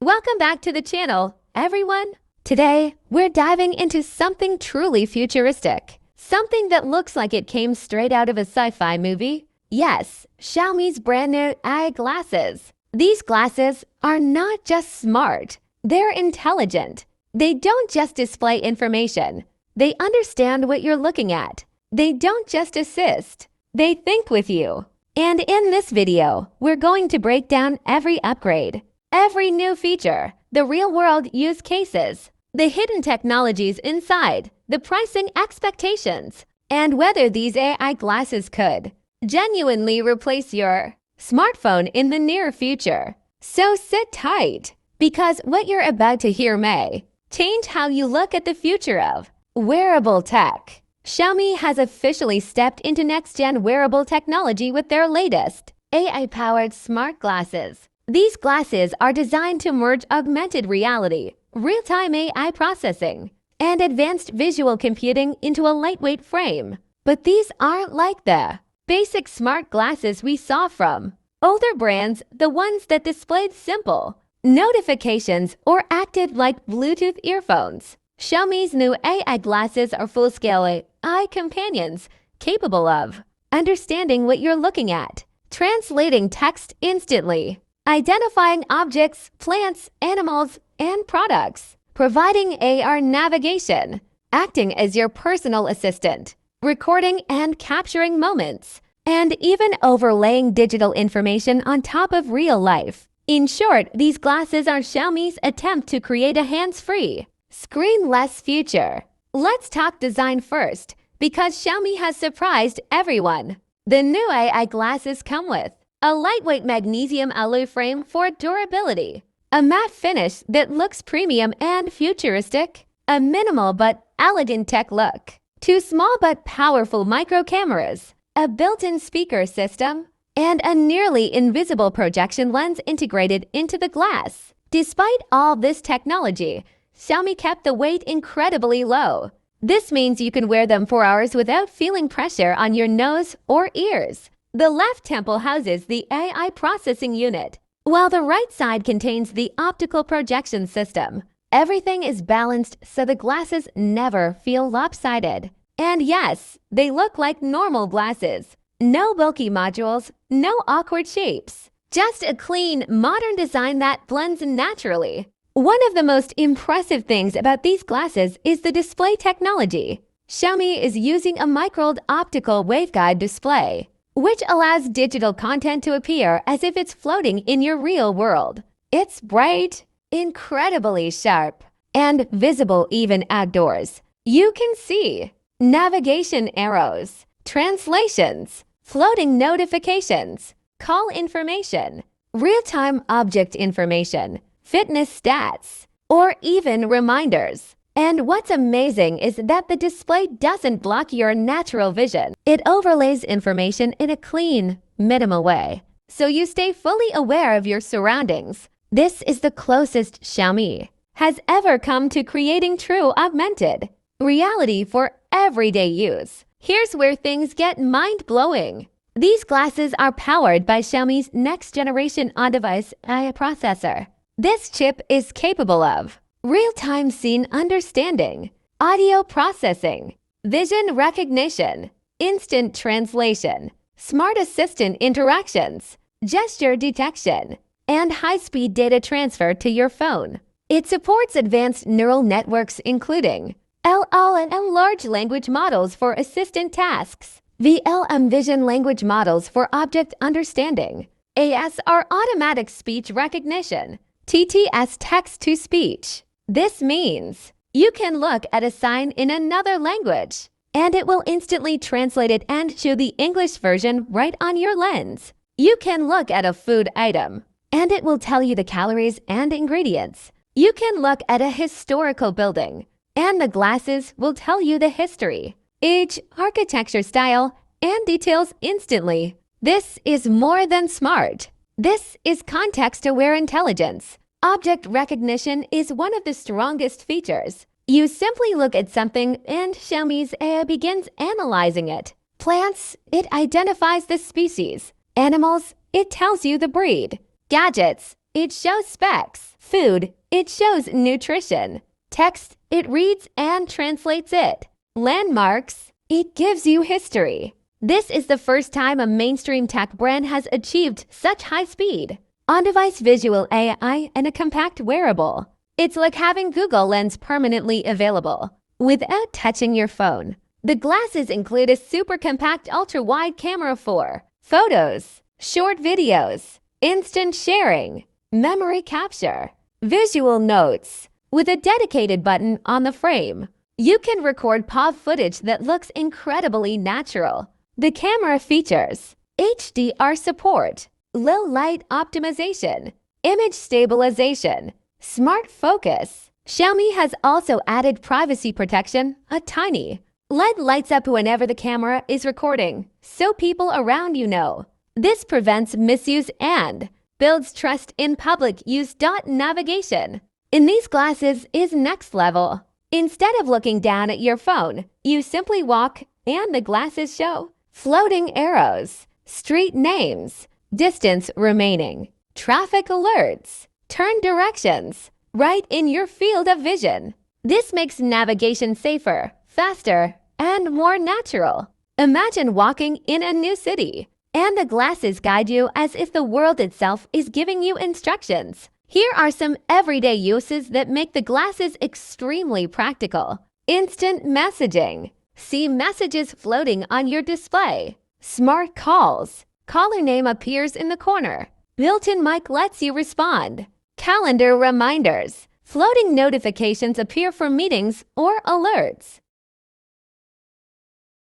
Welcome back to the channel, everyone. Today, we're diving into something truly futuristic. Something that looks like it came straight out of a sci-fi movie. Yes, Xiaomi's brand new AI glasses. These glasses are not just smart, they're intelligent. They don't just display information. They understand what you're looking at. They don't just assist, they think with you. And in this video, we're going to break down every upgrade, every new feature, the real-world use cases, the hidden technologies inside, the pricing expectations, and whether these AI glasses could genuinely replace your smartphone in the near future. So sit tight, because what you're about to hear may change how you look at the future of wearable tech. Xiaomi has officially stepped into next-gen wearable technology with their latest AI-powered smart glasses. These glasses are designed to merge augmented reality, real-time AI processing, and advanced visual computing into a lightweight frame. But these aren't like the basic smart glasses we saw from older brands, the ones that displayed simple notifications or acted like Bluetooth earphones. Xiaomi's new AI glasses are full-scale AI companions capable of understanding what you're looking at, translating text instantly, identifying objects, plants, animals, and products, providing AR navigation, acting as your personal assistant, recording and capturing moments, and even overlaying digital information on top of real life. In short, these glasses are Xiaomi's attempt to create a hands-free, screen-less future. Let's talk design first, because Xiaomi has surprised everyone. The new AI glasses come with a lightweight magnesium alloy frame for durability, a matte finish that looks premium and futuristic, a minimal but elegant tech look, two small but powerful micro cameras, a built-in speaker system, and a nearly invisible projection lens integrated into the glass. Despite all this technology, Xiaomi kept the weight incredibly low. This means you can wear them for hours without feeling pressure on your nose or ears. The left temple houses the AI processing unit, while the right side contains the optical projection system. Everything is balanced so the glasses never feel lopsided. And yes, they look like normal glasses. No bulky modules, no awkward shapes. Just a clean, modern design that blends naturally. One of the most impressive things about these glasses is the display technology. Xiaomi is using a microLED optical waveguide display, which allows digital content to appear as if it's floating in your real world. It's bright, incredibly sharp, and visible even outdoors. You can see navigation arrows, translations, floating notifications, call information, real-time object information, fitness stats, or even reminders. And what's amazing is that the display doesn't block your natural vision. It overlays information in a clean, minimal way, so you stay fully aware of your surroundings. This is the closest Xiaomi has ever come to creating true augmented reality for everyday use. Here's where things get mind-blowing. These glasses are powered by Xiaomi's next-generation on-device AI processor. This chip is capable of real-time scene understanding, audio processing, vision recognition, instant translation, smart assistant interactions, gesture detection, and high-speed data transfer to your phone. It supports advanced neural networks including LLM large language models for assistant tasks, VLM vision language models for object understanding, ASR automatic speech recognition, TTS text-to-speech. This means you can look at a sign in another language, and it will instantly translate it and show the English version right on your lens. You can look at a food item, and it will tell you the calories and ingredients. You can look at a historical building, and the glasses will tell you the history, age, architecture style, and details instantly. This is more than smart. This is context-aware intelligence. Object recognition is one of the strongest features. You simply look at something and Xiaomi's AI begins analyzing it. Plants, it identifies the species. Animals, it tells you the breed. Gadgets, it shows specs. Food, it shows nutrition. Text, it reads and translates it. Landmarks, it gives you history. This is the first time a mainstream tech brand has achieved such high speed. On-device visual AI and a compact wearable. It's like having Google Lens permanently available without touching your phone. The glasses include a super compact ultra-wide camera for photos, short videos, instant sharing, memory capture, visual notes. With a dedicated button on the frame, you can record POV footage that looks incredibly natural. The camera features HDR support, low light optimization, image stabilization, smart focus. Xiaomi has also added privacy protection, a tiny LED lights up whenever the camera is recording, so people around you know. This prevents misuse and builds trust in public use. Navigation in these glasses is next level. Instead of looking down at your phone, you simply walk and the glasses show floating arrows, street names, distance remaining, traffic alerts, turn directions, right in your field of vision. This makes navigation safer, faster, and more natural. Imagine walking in a new city, and the glasses guide you as if the world itself is giving you instructions. Here are some everyday uses that make the glasses extremely practical. Instant messaging. See messages floating on your display. Smart calls. Caller name appears in the corner. Built-in mic lets you respond. Calendar reminders. Floating notifications appear for meetings or alerts.